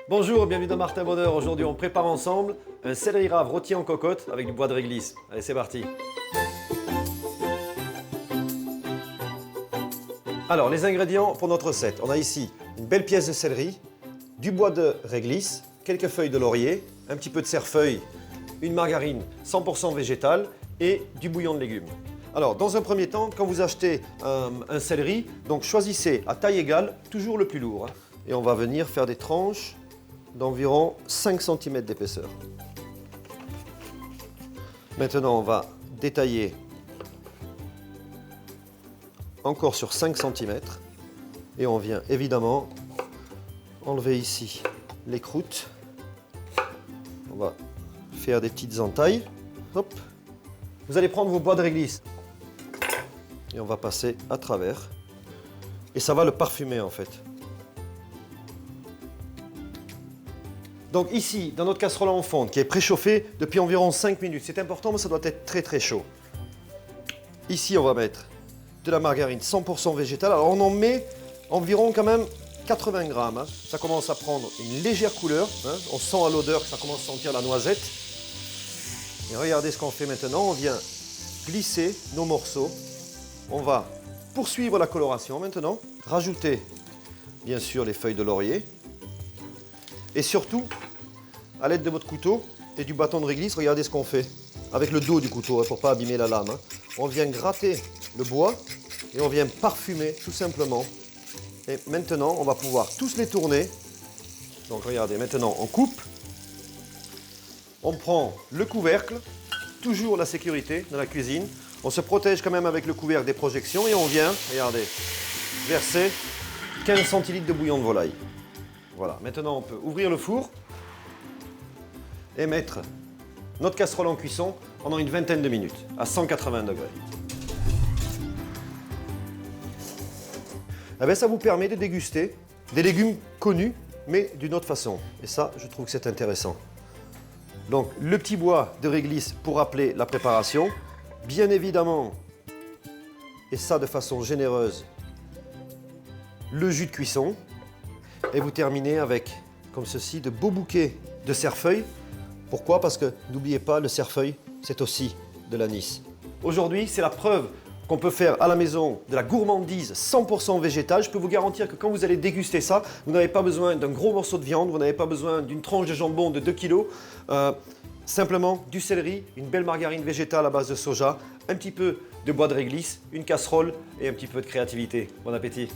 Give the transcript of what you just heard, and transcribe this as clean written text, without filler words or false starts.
Bonjour, bienvenue dans Martin Bonheur. Aujourd'hui, on prépare ensemble un céleri rave rôti en cocotte avec du bois de réglisse. Allez, c'est parti. Alors, les ingrédients pour notre recette. On a ici une belle pièce de céleri, du bois de réglisse, quelques feuilles de laurier, un petit peu de cerfeuil, une margarine 100% végétale et du bouillon de légumes. Alors, dans un premier temps, quand vous achetez un céleri, donc choisissez à taille égale, toujours le plus lourd. Et on va venir faire des tranches d'environ 5 cm d'épaisseur. Maintenant, on va détailler encore sur 5 cm et on vient évidemment enlever ici les croûtes. On va faire des petites entailles. Hop. Vous allez prendre vos bois de réglisse et on va passer à travers et ça va le parfumer en fait. Donc ici, dans notre casserole en fonte qui est préchauffée depuis environ 5 minutes, c'est important mais ça doit être très chaud. Ici, on va mettre de la margarine 100% végétale. Alors on en met environ quand même 80 grammes. Ça commence à prendre une légère couleur. On sent à l'odeur que ça commence à sentir la noisette. Et regardez ce qu'on fait maintenant. On vient glisser nos morceaux. On va poursuivre la coloration maintenant. Rajouter bien sûr les feuilles de laurier. Et surtout, à l'aide de votre couteau et du bâton de réglisse, regardez ce qu'on fait. Avec le dos du couteau, pour ne pas abîmer la lame. On vient gratter le bois et on vient parfumer tout simplement. Et maintenant, on va pouvoir tous les tourner. Donc regardez, maintenant on coupe. On prend le couvercle, toujours la sécurité dans la cuisine. On se protège quand même avec le couvercle des projections et on vient, regardez, verser 15 centilitres de bouillon de volaille. Voilà, maintenant on peut ouvrir le four et mettre notre casserole en cuisson pendant une vingtaine de minutes à 180 degrés. Eh bien, ça vous permet de déguster des légumes connus mais d'une autre façon. Et ça, je trouve que c'est intéressant. Donc le petit bois de réglisse pour rappeler la préparation. Bien évidemment, et ça de façon généreuse, le jus de cuisson. Et vous terminez avec, comme ceci, de beaux bouquets de cerfeuil. Pourquoi? Parce que n'oubliez pas, le cerfeuil, c'est aussi de l'anis. Aujourd'hui, c'est la preuve qu'on peut faire à la maison de la gourmandise 100% végétale. Je peux vous garantir que quand vous allez déguster ça, vous n'avez pas besoin d'un gros morceau de viande, vous n'avez pas besoin d'une tranche de jambon de 2 kg. Simplement du céleri, une belle margarine végétale à base de soja, un petit peu de bois de réglisse, une casserole et un petit peu de créativité. Bon appétit!